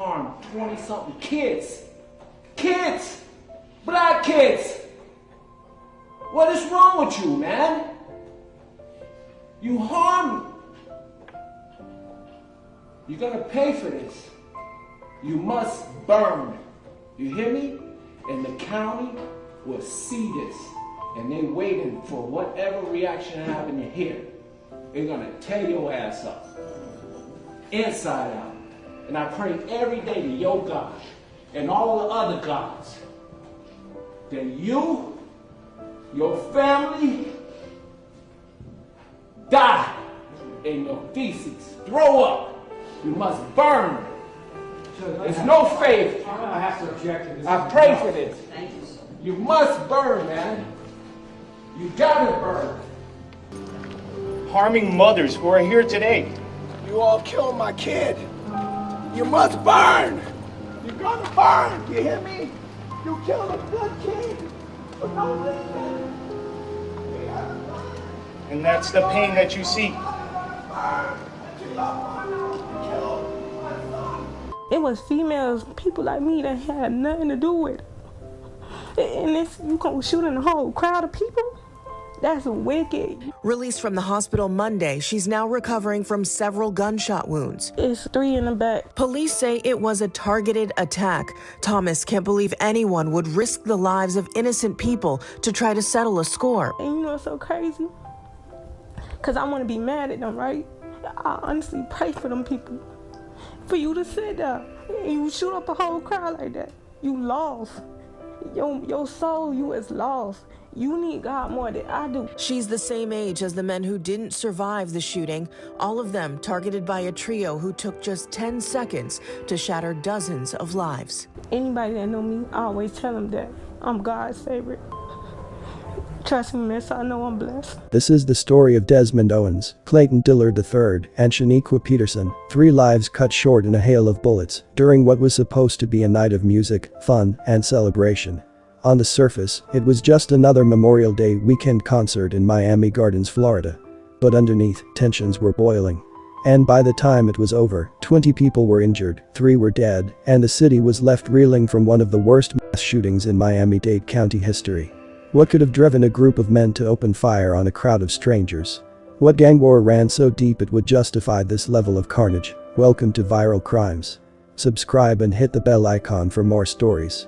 harmed 20-something kids. Kids! Black kids! What is wrong with you, man? You harmed. You're gonna pay for this. You must burn. You hear me? And the county will see this. And they waiting for whatever reaction happened here. They're gonna tear your ass up. Inside out. And I pray every day to your God and all the other gods that you, your family, die in your feces. Throw up. You must burn. There's no faith. I have to object to this. I pray for this. Thank you, sir. You must burn, man. You gotta burn. Harming mothers who are here today. You all killed my kid. You must burn. You're gonna burn. You hear me? You killed a good kid for no reason. You gotta burn. And that's the pain that you see. It was females, people like me that had nothing to do with it. And this, you gonna shoot in a whole crowd of people? That's wicked. Released from the hospital Monday, she's now recovering from several gunshot wounds. It's 3 in the back. Police say it was a targeted attack. Thomas can't believe anyone would risk the lives of innocent people to try to settle a score. And you know what's so crazy? Because I want to be mad at them, right? I honestly pray for them people. For you to sit there and you shoot up a whole crowd like that, you lost. Your soul, you is lost. You need God more than I do. She's the same age as the men who didn't survive the shooting, all of them targeted by a trio who took just 10 seconds to shatter dozens of lives. Anybody that know me, I always tell them that I'm God's favorite. Trust me, miss, I know I'm blessed. This is the story of Desmond Owens, Clayton Dillard III, and Shaniqua Peterson, 3 lives cut short in a hail of bullets during what was supposed to be a night of music, fun, and celebration. On the surface, it was just another Memorial Day weekend concert in Miami Gardens, Florida. But underneath, tensions were boiling. And by the time it was over, 20 people were injured, 3 were dead, and the city was left reeling from one of the worst mass shootings in Miami-Dade County history. What could have driven a group of men to open fire on a crowd of strangers? What gang war ran so deep it would justify this level of carnage? Welcome to Viral Crimes. Subscribe and hit the bell icon for more stories.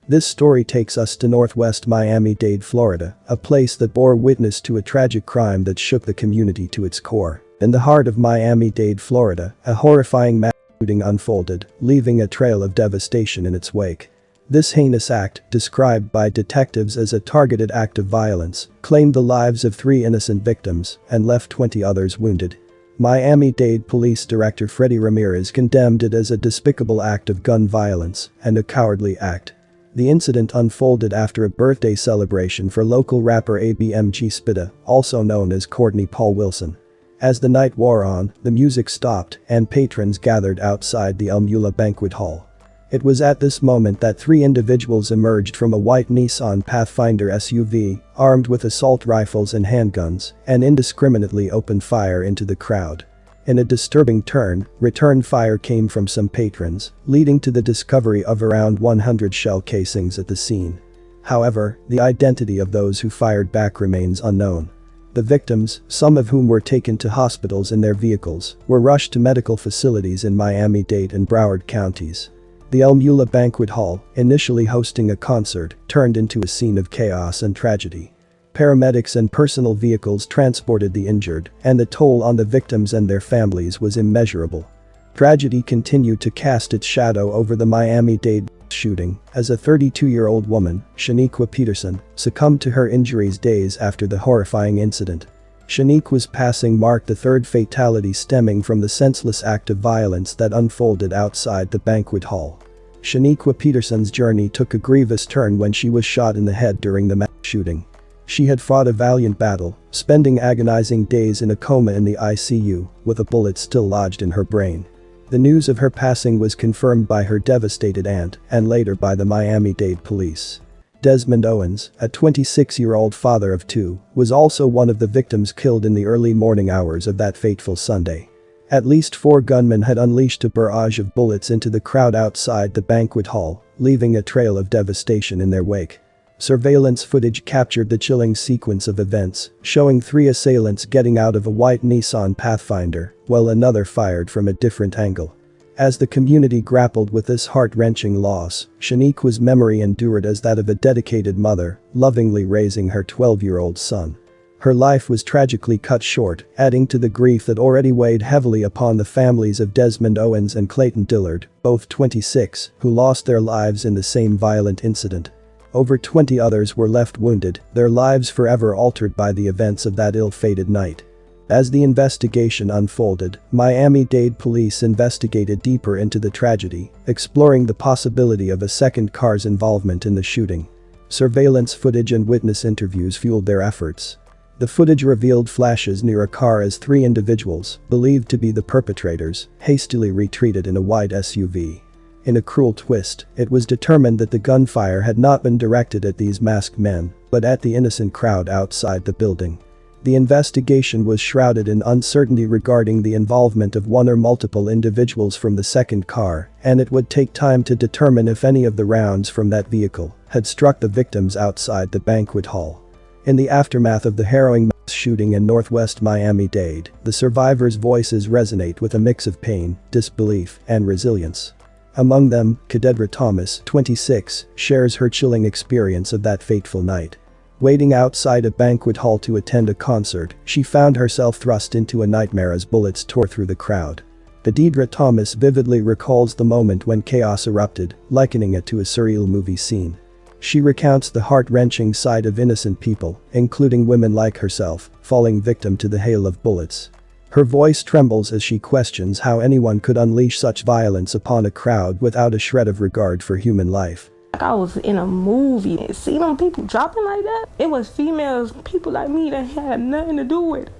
This story takes us to Northwest Miami-Dade, Florida, a place that bore witness to a tragic crime that shook the community to its core. In the heart of Miami-Dade, Florida, a horrifying mass shooting unfolded, leaving a trail of devastation in its wake. This heinous act, described by detectives as a targeted act of violence, claimed the lives of 3 innocent victims and left 20 others wounded. Miami-Dade Police Director Freddie Ramirez condemned it as a despicable act of gun violence and a cowardly act. The incident unfolded after a birthday celebration for local rapper ABMG Spitta, also known as Courtney Paul Wilson. As the night wore on, the music stopped and patrons gathered outside the El Banquet Hall. It was at this moment that 3 individuals emerged from a white Nissan Pathfinder SUV, armed with assault rifles and handguns, and indiscriminately opened fire into the crowd. In a disturbing turn, return fire came from some patrons, leading to the discovery of around 100 shell casings at the scene. However, the identity of those who fired back remains unknown. The victims, some of whom were taken to hospitals in their vehicles, were rushed to medical facilities in Miami-Dade and Broward counties. The El Banquet Hall, initially hosting a concert, turned into a scene of chaos and tragedy. Paramedics and personal vehicles transported the injured, and the toll on the victims and their families was immeasurable. Tragedy continued to cast its shadow over the Miami-Dade shooting as a 32-year-old woman, Shaniqua Peterson, succumbed to her injuries days after the horrifying incident. Shaniqua's passing marked the 3rd fatality stemming from the senseless act of violence that unfolded outside the banquet hall. Shaniqua Peterson's journey took a grievous turn when she was shot in the head during the mass shooting. She had fought a valiant battle, spending agonizing days in a coma in the ICU, with a bullet still lodged in her brain. The news of her passing was confirmed by her devastated aunt and later by the Miami-Dade police. Desmond Owens, a 26-year-old father of 2, was also one of the victims killed in the early morning hours of that fateful Sunday. At least 4 gunmen had unleashed a barrage of bullets into the crowd outside the banquet hall, leaving a trail of devastation in their wake. Surveillance footage captured the chilling sequence of events, showing 3 assailants getting out of a white Nissan Pathfinder, while another fired from a different angle. As the community grappled with this heart-wrenching loss, Sh0t's memory endured as that of a dedicated mother, lovingly raising her 12-year-old son. Her life was tragically cut short, adding to the grief that already weighed heavily upon the families of Desmond Owens and Clayton Dillard, both 26, who lost their lives in the same violent incident. Over 20 others were left wounded, their lives forever altered by the events of that ill-fated night. As the investigation unfolded, Miami-Dade police investigated deeper into the tragedy, exploring the possibility of a second car's involvement in the shooting. Surveillance footage and witness interviews fueled their efforts. The footage revealed flashes near a car as 3 individuals, believed to be the perpetrators, hastily retreated in a white SUV. In a cruel twist, it was determined that the gunfire had not been directed at these masked men, but at the innocent crowd outside the building. The investigation was shrouded in uncertainty regarding the involvement of one or multiple individuals from the second car, and it would take time to determine if any of the rounds from that vehicle had struck the victims outside the banquet hall. In the aftermath of the harrowing mass shooting in northwest Miami-Dade, the survivors' voices resonate with a mix of pain, disbelief, and resilience. Among them, Kadedra Thomas, 26, shares her chilling experience of that fateful night. Waiting outside a banquet hall to attend a concert, she found herself thrust into a nightmare as bullets tore through the crowd. Kadedra Thomas vividly recalls the moment when chaos erupted, likening it to a surreal movie scene. She recounts the heart-wrenching sight of innocent people, including women like herself, falling victim to the hail of bullets. Her voice trembles as she questions how anyone could unleash such violence upon a crowd without a shred of regard for human life. Like I was in a movie and see them people dropping like that. It was females, people like me that had nothing to do with it.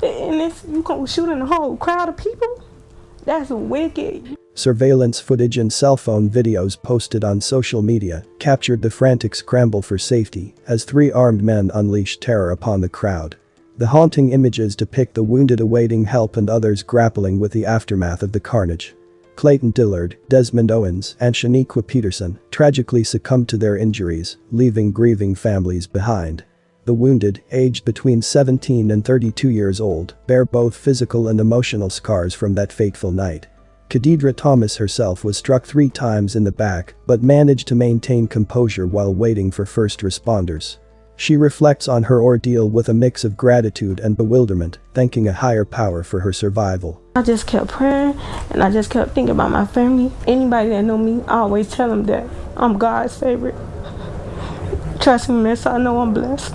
And if you gonna shoot in a whole crowd of people, that's wicked. Surveillance footage and cell phone videos posted on social media captured the frantic scramble for safety as 3 armed men unleashed terror upon the crowd. The haunting images depict the wounded awaiting help and others grappling with the aftermath of the carnage. Clayton Dillard, Desmond Owens, and Sh0t Peterson tragically succumbed to their injuries, leaving grieving families behind. The wounded, aged between 17 and 32 years old, bear both physical and emotional scars from that fateful night. Kadedra Thomas herself was struck 3 times in the back, but managed to maintain composure while waiting for first responders. She reflects on her ordeal with a mix of gratitude and bewilderment, thanking a higher power for her survival. I just kept praying and I just kept thinking about my family. Anybody that know me, I always tell them that I'm God's favorite. Trust me, miss, I know I'm blessed.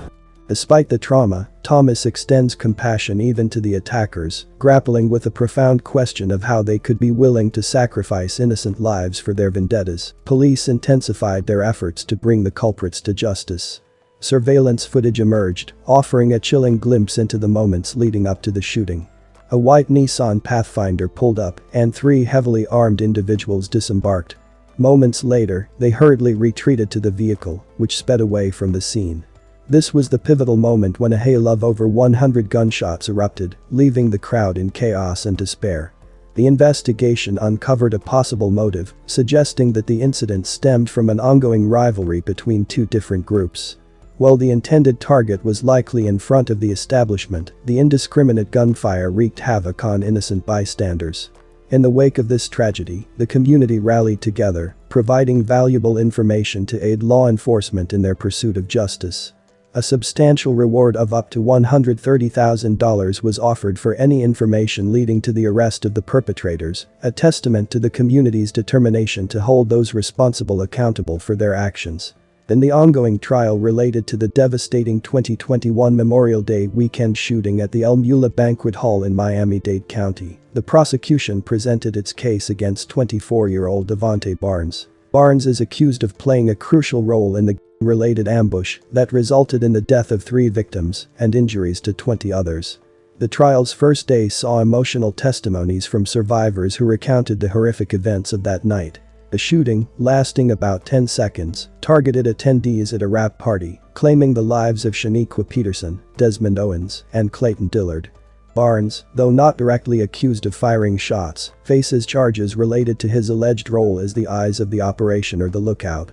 Despite the trauma, Thomas extends compassion even to the attackers, grappling with a profound question of how they could be willing to sacrifice innocent lives for their vendettas. Police intensified their efforts to bring the culprits to justice. Surveillance footage emerged, offering a chilling glimpse into the moments leading up to the shooting. A white Nissan Pathfinder pulled up, and 3 heavily armed individuals disembarked. Moments later, they hurriedly retreated to the vehicle, which sped away from the scene. This was the pivotal moment when a hail of over 100 gunshots erupted, leaving the crowd in chaos and despair. The investigation uncovered a possible motive, suggesting that the incident stemmed from an ongoing rivalry between 2 different groups. While the intended target was likely in front of the establishment, the indiscriminate gunfire wreaked havoc on innocent bystanders. In the wake of this tragedy, the community rallied together, providing valuable information to aid law enforcement in their pursuit of justice. A substantial reward of up to $130,000 was offered for any information leading to the arrest of the perpetrators, a testament to the community's determination to hold those responsible accountable for their actions. In the ongoing trial related to the devastating 2021 Memorial Day weekend shooting at the El Mula Banquet Hall in Miami-Dade County, the prosecution presented its case against 24-year-old Devontae Barnes. Barnes is accused of playing a crucial role in the related ambush that resulted in the death of 3 victims and injuries to 20 others. The trial's first day saw emotional testimonies from survivors who recounted the horrific events of that night. The shooting, lasting about 10 seconds, targeted attendees at a rap party, claiming the lives of Sh0t Peterson, Desmond Owens, and Clayton Dillard. Barnes, though not directly accused of firing shots, faces charges related to his alleged role as the eyes of the operation or the lookout.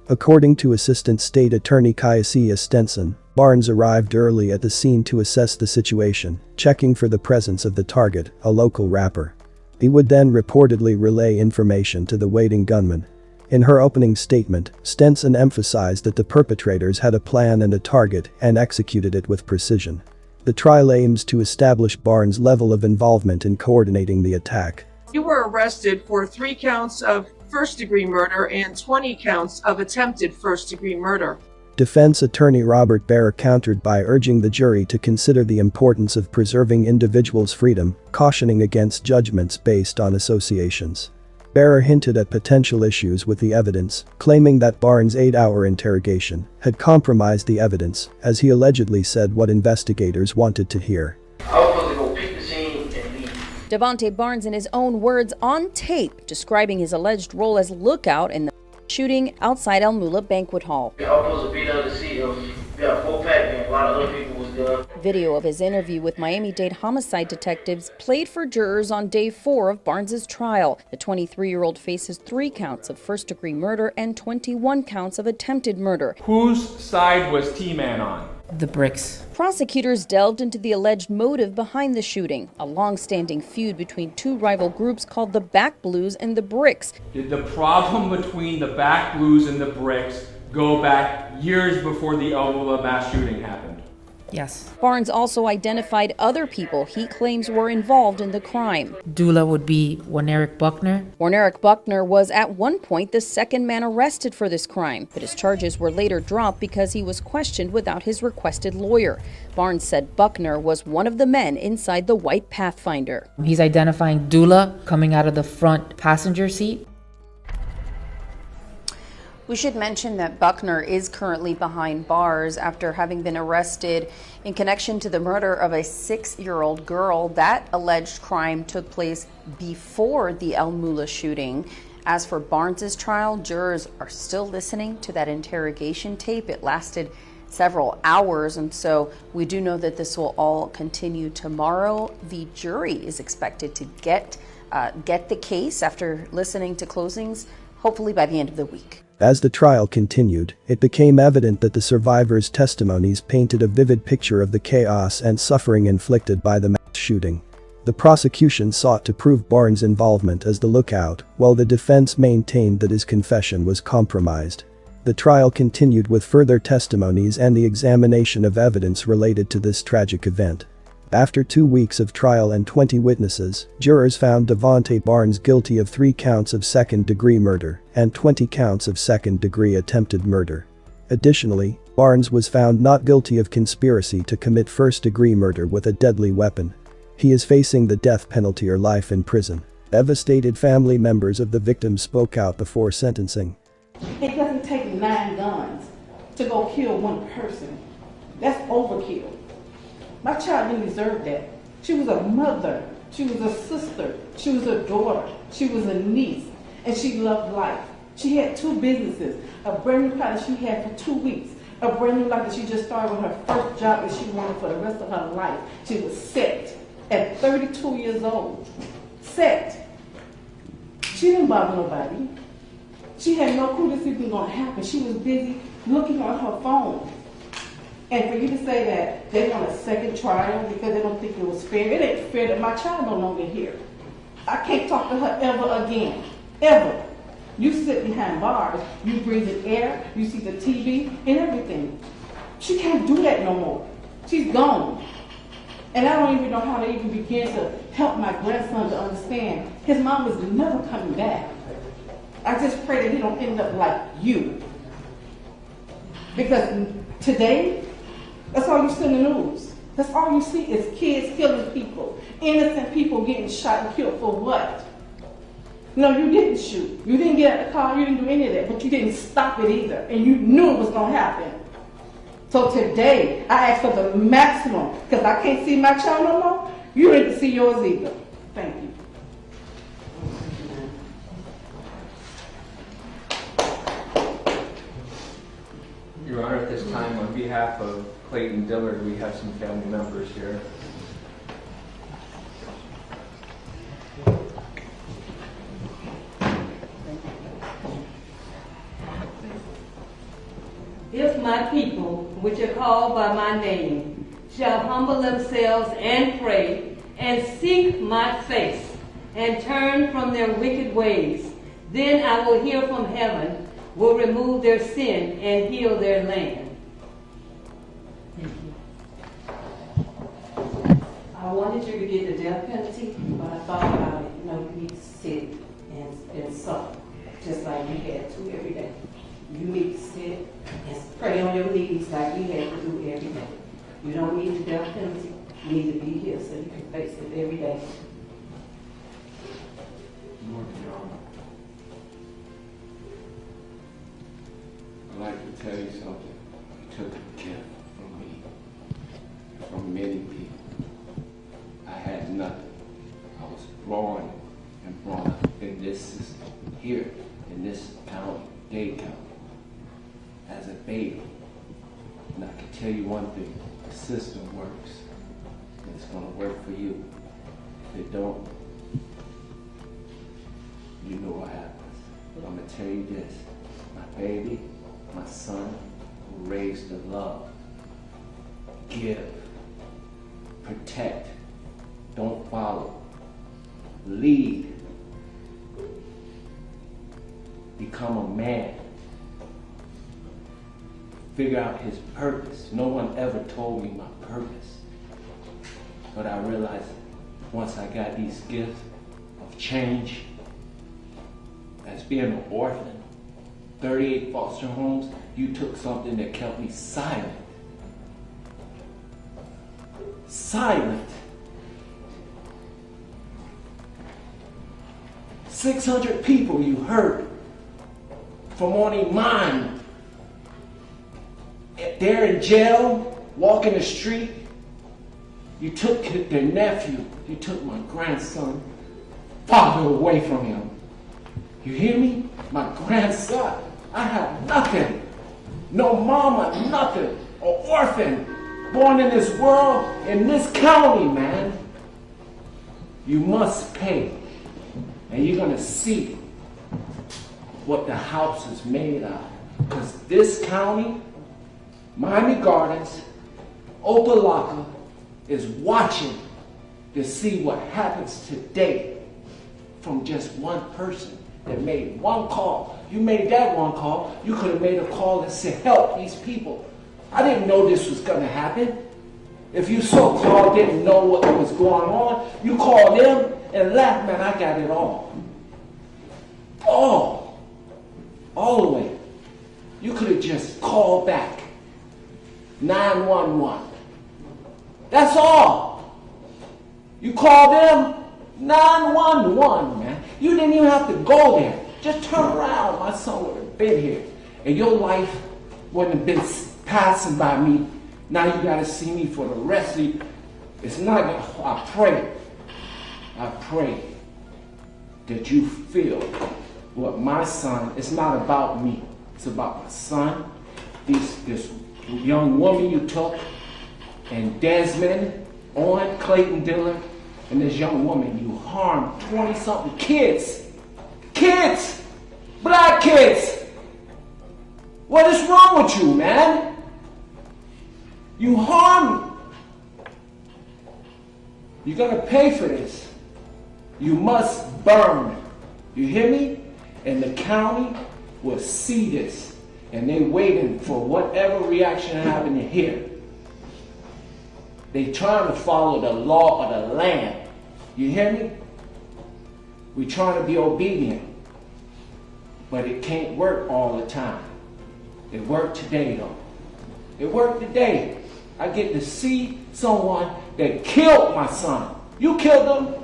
According to Assistant State Attorney Kaiasia Stenson, Barnes arrived early at the scene to assess the situation, checking for the presence of the target, a local rapper. He would then reportedly relay information to the waiting gunman. In her opening statement, Stenson emphasized that the perpetrators had a plan and a target and executed it with precision. The trial aims to establish Barnes' level of involvement in coordinating the attack. You were arrested for 3 counts of first-degree murder and 20 counts of attempted first-degree murder. Defense attorney Robert Baer countered by urging the jury to consider the importance of preserving individuals' freedom, cautioning against judgments based on associations. Baer hinted at potential issues with the evidence, claiming that Barnes' 8-hour interrogation had compromised the evidence, as he allegedly said what investigators wanted to hear. I was supposed to go peep the scene and leave. Devontae Barnes, in his own words on tape, describing his alleged role as lookout in the shooting outside El Mula Banquet Hall. I was supposed to be there to see a 4-pack and a lot of other people was there. Video of his interview with Miami-Dade homicide detectives played for jurors on day 4 of Barnes' trial. The 23-year-old faces 3 counts of first-degree murder and 21 counts of attempted murder. Whose side was T-Man on? The bricks. Prosecutors delved into the alleged motive behind the shooting, a long-standing feud between 2 rival groups called the Back Blues and the Bricks. Did the problem between the Back Blues and the Bricks go back years before the El Mula mass shooting happened? Yes. Barnes also identified other people he claims were involved in the crime. Dula would be Warneric Buckner. Warneric Buckner was at one point the second man arrested for this crime, but his charges were later dropped because he was questioned without his requested lawyer. Barnes said Buckner was one of the men inside the white Pathfinder. He's identifying Dula coming out of the front passenger seat. We should mention that Buckner is currently behind bars after having been arrested in connection to the murder of a 6-year-old girl. That alleged crime took place before the El Mula shooting. As for Barnes' trial, jurors are still listening to that interrogation tape. It lasted several hours, and so we do know that this will all continue tomorrow. The jury is expected to get the case after listening to closings, hopefully by the end of the week. As the trial continued, it became evident that the survivors' testimonies painted a vivid picture of the chaos and suffering inflicted by the mass shooting. The prosecution sought to prove Barnes' involvement as the lookout, while the defense maintained that his confession was compromised. The trial continued with further testimonies and the examination of evidence related to this tragic event. After 2 weeks of trial and 20 witnesses, jurors found Devontae Barnes guilty of 3 counts of second-degree murder and 20 counts of second-degree attempted murder. Additionally, Barnes was found not guilty of conspiracy to commit first-degree murder with a deadly weapon. He is facing the death penalty or life in prison. Devastated family members of the victims spoke out before sentencing. It doesn't take 9 guns to go kill one person. That's overkill. My child didn't deserve that. She was a mother, she was a sister, she was a daughter, she was a niece, and she loved life. She had 2 businesses, a brand new car that she had for 2 weeks, a brand new life that she just started with her first job that she wanted for the rest of her life. She was set at 32 years old. Set. She didn't bother nobody. She had no clue this was even going to happen. She was busy looking on her phone. And for you to say that they want a second trial because they don't think it was fair, it ain't fair that my child no longer here. I can't talk to her ever again. Ever. You sit behind bars, you breathe in air, you see the TV and everything. She can't do that no more. She's gone. And I don't even know how to even begin to help my grandson to understand his mom was never coming back. I just pray that he don't end up like you. Because today, that's all you see in the news. That's all you see is kids killing people. Innocent people getting shot and killed for what? No, you didn't shoot. You didn't get out of the car, you didn't do any of that, but you didn't stop it either. And you knew it was going to happen. So today, I ask for the maximum, because I can't see my child no more. You didn't see yours either. Thank you. Your Honor, at this time, on behalf of Clayton Dillard, we have some family members here. my people, which are called by my name, shall humble themselves and pray, and seek my face, and turn from their wicked ways, then I will hear from heaven, will remove their sin, and heal their land. Thank you. I wanted you to get the death penalty, but I thought about it. You know, you need to sit and suffer, just like we had to every day. You need to sit and pray on your knees like we had to do every day. You don't need the death penalty. You need to be here so you can face it every day. I'd like to tell you something. You took a gift from me, from many people. I had nothing. I was born and brought up in this system, here, in this county, Dade County, as a baby. And I can tell you one thing, the system works. And it's gonna work for you. If it don't, you know what happens. But I'm gonna tell you this, my baby, my son, who raised to love, give, protect, don't follow, lead, become a man, figure out his purpose. No one ever told me my purpose, but I realized once I got these gifts of change, as being an orphan, 38 foster homes, you took something that kept me silent. Silent. 600 people you hurt from only mine. They're in jail, walking the street. You took their nephew, you took my grandson, father away from him. You hear me? My grandson. I had nothing. No mama, nothing. An orphan. Born in this world, in this county, man. You must pay. And you're gonna see what the house is made of. Because this county, Miami Gardens, Opelika, is watching to see what happens today from just one person that made one call. You made that one call. You could have made a call and said, help these people. I didn't know this was going to happen. If you so-called didn't know what was going on, you called them and laughed, man, I got it all. All the way. You could have just called back. 911. That's all. You called them 911, man. You didn't even have to go there. Just turn around. My son would have been here. And your life wouldn't have been passing by me. Now you got to see me for the rest of you. It's not going to, I pray that you feel what my son, it's not about me. It's about my son, this young woman you took, and Desmond, Owen, Clayton Dillard, and this young woman you harmed 20-something kids. Kids! Black kids! What is wrong with you, man? You harmed. You're gonna pay for this. You must burn. You hear me? And the county will see this. And they waiting for whatever reaction happened here. They trying to follow the law of the land. You hear me? We trying to be obedient. But it can't work all the time. It worked today though. It worked today. I get to see someone that killed my son. You killed them.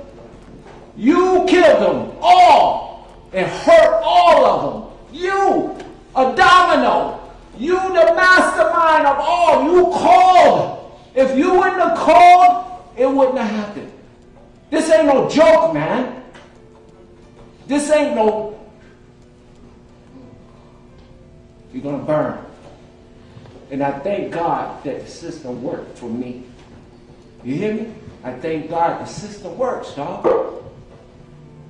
You killed them all and hurt all of them. You, a domino. You, the mastermind of all. You called. If you wouldn't have called, it wouldn't have happened. This ain't no joke, man. This ain't no... You're gonna burn. And I thank God that the system worked for me. You hear me? I thank God the system works, dog.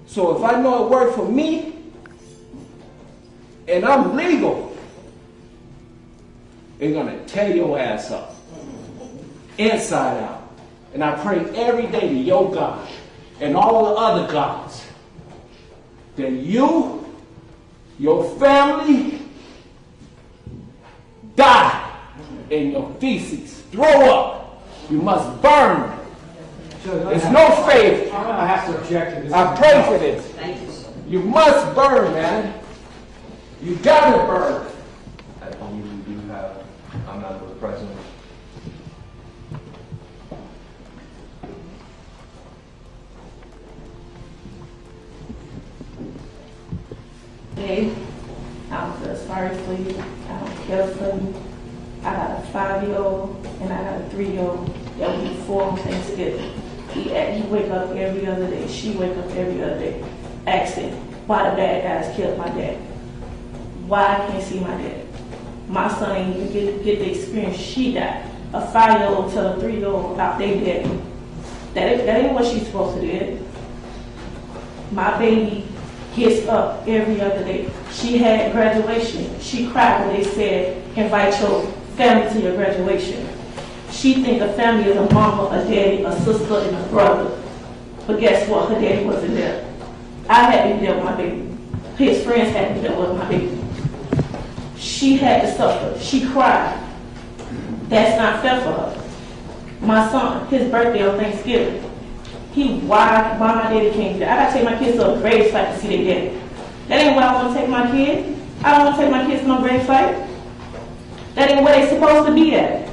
So if I know it worked for me, and I'm legal, they're gonna tear your ass up, inside out. And I pray every day to your God and all the other gods that you, your family, die in your feces, throw up. You must burn. There's no faith. I'm gonna have to object to this. I pray for this. Thank you, sir. You must burn, man. You gotta burn. I believe we do have a member present. Hey, I don't feel sorry for you. I don't care for you. I got a 5-year-old and I got a 3-year-old that we 4 on Thanksgiving. He wake up every other day. She wake up every other day asking why the bad guys killed my dad. Why I can't see my dad. My son ain't even get the experience she got. A 5-year-old tell a 3-year-old about their daddy. That ain't what she's supposed to do. My baby gets up every other day. She had graduation. She cried when they said, invite your family to your graduation. She think a family is a mama, a daddy, a sister, and a brother. But guess what? Her daddy wasn't there. I had to be there with my baby. His friends had to be there with my baby. She had to suffer. She cried. That's not fair for her. My son, his birthday on Thanksgiving, why my daddy came there. I gotta take my kids to a grave site to see their daddy. That ain't where I wanna take my kid. I don't wanna take my kids to no grave site. That ain't where they supposed to be at.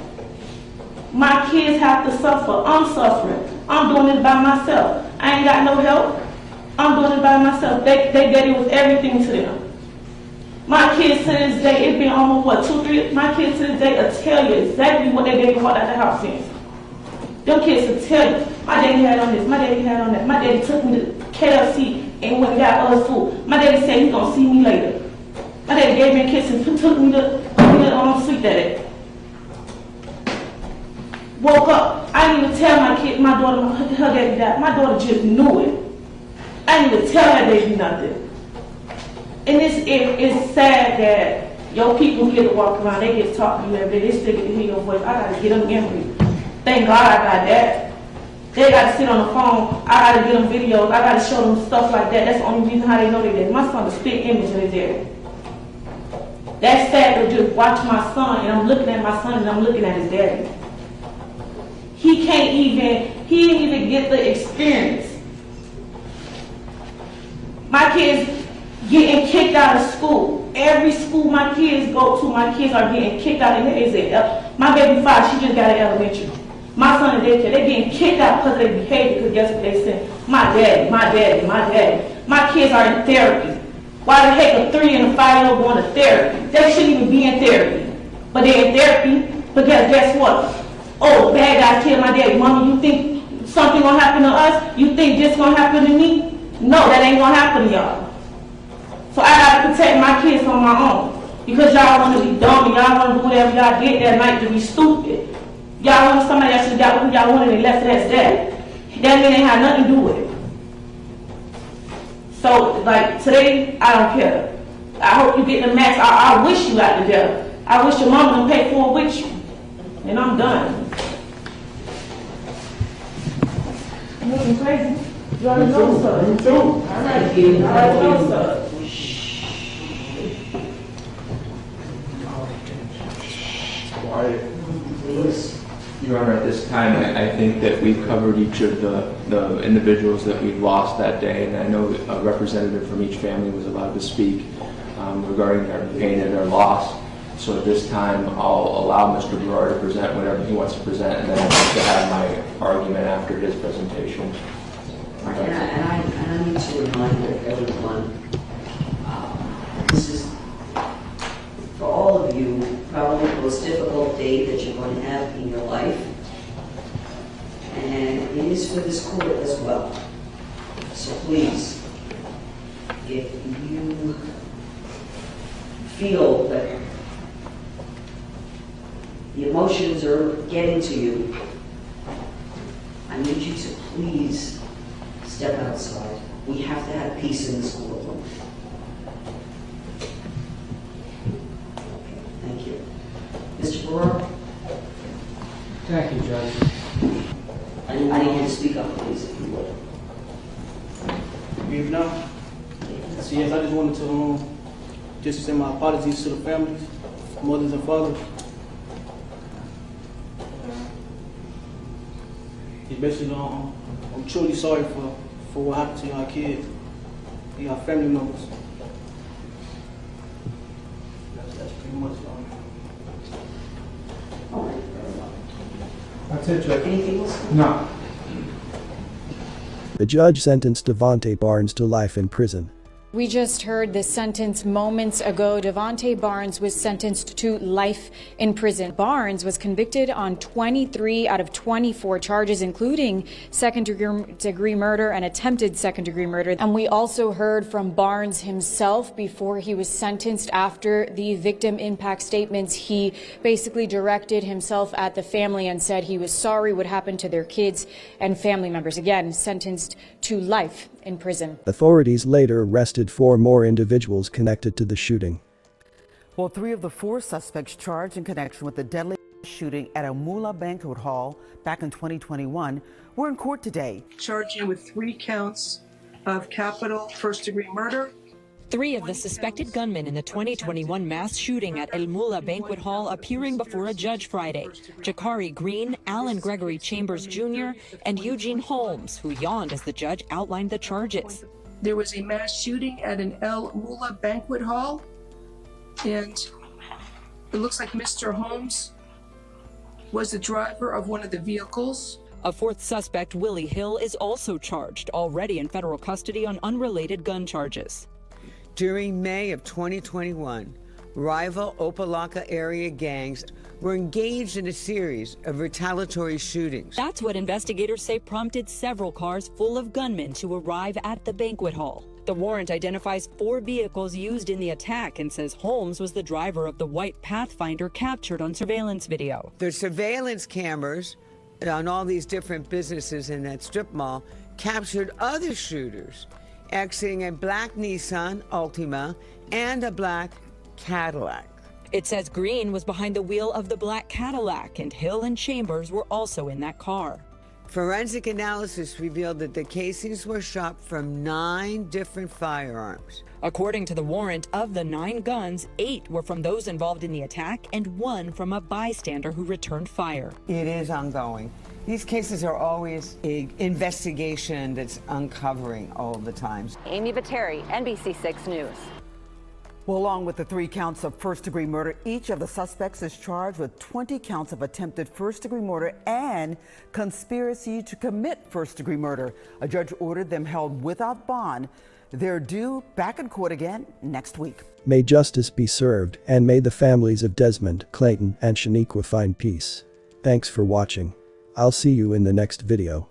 My kids have to suffer. I'm suffering. I'm doing it by myself. I ain't got no help. I'm doing it by myself. They daddy was everything to them. My kids to this day, it's been almost 2, 3, my kids to this day will tell you exactly what their daddy walked out the house in. Them kids will tell you, my daddy had on this, my daddy had on that. My daddy took me to KFC and went and got other food. My daddy said he's gonna see me later. My daddy gave me a kiss and took me to sleep that day. Woke up, I didn't even tell my daughter her daddy died. My daughter just knew it. I didn't even tell that baby nothing. And it's sad that your people get to walk around, they get to talk to you every day, they still get to hear your voice. I gotta get them memory. Thank God I got that. They got to sit on the phone. I got to get them videos. I got to show them stuff like that. That's the only reason how they know they did. My son is a spit image of his daddy. That's sad to just watch my son and I'm looking at my son and I'm looking at his daddy. He didn't even get the experience. My kids getting kicked out of school. Every school my kids go to, my kids are getting kicked out. My baby 5, she just got an elementary. My son in daycare, they getting kicked out because of their behavior, because guess what they said? My daddy, my daddy, my daddy. My kids are in therapy. Why the heck a 3 and a 5-year-old going to therapy? They shouldn't even be in therapy. But they're in therapy because guess what? Oh, bad guys killed my daddy. Mommy, you think something gonna happen to us? You think this gonna happen to me? No, that ain't gonna happen to y'all. So I gotta protect my kids on my own. Because y'all wanna be dumb and y'all wanna do whatever y'all did that night to be stupid. Y'all want somebody that should got what y'all wanted and left it as that. That mean ain't had nothing to do with it. So, like, today, I don't care. I hope you get the max. I wish you got together. I wish your mama would pay for it with you. And I'm done. I'm looking crazy. You already know, sir. Me too. All right, you already know, sir. Your Honor, at this time, I think that we've covered each of the individuals that we lost that day, and I know a representative from each family was allowed to speak regarding their pain and their loss. So at this time, I'll allow Mr. Brewer to present whatever he wants to present, and then I'd like to have my argument after his presentation. And I need to remind everyone, this is, for all of you, probably the most difficult day that you're going to have in your life. And it is for this court as well. So please, if you feel that the emotions are getting to you, I need you to please step outside. We have to have peace in this courtroom. Okay, thank you. Mr. Thank you, Judge. I need you to speak up, please, if you would. Good evening. So yes, I just wanted to just send my apologies to the families, mothers and fathers. It's basically, I'm truly sorry for what happened to y'all kids, y'all family members. That's pretty much All right, very well. That's it, Judge. Anything else? No. The judge sentenced Devontae Barnes to life in prison. We just heard the sentence moments ago. Devontae Barnes was sentenced to life in prison. Barnes was convicted on 23 out of 24 charges, including second-degree murder and attempted second-degree murder. And we also heard from Barnes himself before he was sentenced. After the victim impact statements, he basically directed himself at the family and said he was sorry what happened to their kids and family members. Again, sentenced to life in prison. Authorities later arrested 4 more individuals connected to the shooting. Well, 3 of the 4 suspects charged in connection with the deadly shooting at a Mula banquet hall back in 2021 were in court today. Charging with 3 counts of capital first-degree murder. 3 of the suspected gunmen in the 2021 mass shooting at El Mula Banquet Hall appearing before a judge Friday. Jakari Green, Alan Gregory Chambers Jr., and Eugene Holmes, who yawned as the judge outlined the charges. There was a mass shooting at an El Mula Banquet Hall, and it looks like Mr. Holmes was the driver of one of the vehicles. A 4th suspect, Willie Hill, is also charged, already in federal custody on unrelated gun charges. During May of 2021, rival Opelika area gangs were engaged in a series of retaliatory shootings. That's what investigators say prompted several cars full of gunmen to arrive at the banquet hall. The warrant identifies 4 vehicles used in the attack and says Holmes was the driver of the white Pathfinder captured on surveillance video. The surveillance cameras on all these different businesses in that strip mall captured other shooters exiting a black Nissan Altima and a black Cadillac. It says Green was behind the wheel of the black Cadillac, and Hill and Chambers were also in that car. Forensic analysis revealed that the casings were shot from 9 different firearms. According to the warrant, of the 9 guns, 8 were from those involved in the attack and 1 from a bystander who returned fire. It is ongoing. These cases are always an investigation that's uncovering all the time. Amy Viteri, NBC6 News. Well, along with the 3 counts of first-degree murder, each of the suspects is charged with 20 counts of attempted first-degree murder and conspiracy to commit first-degree murder. A judge ordered them held without bond. They're due back in court again next week. May justice be served, and may the families of Desmond, Clayton, and Shaniqua find peace. Thanks for watching. I'll see you in the next video.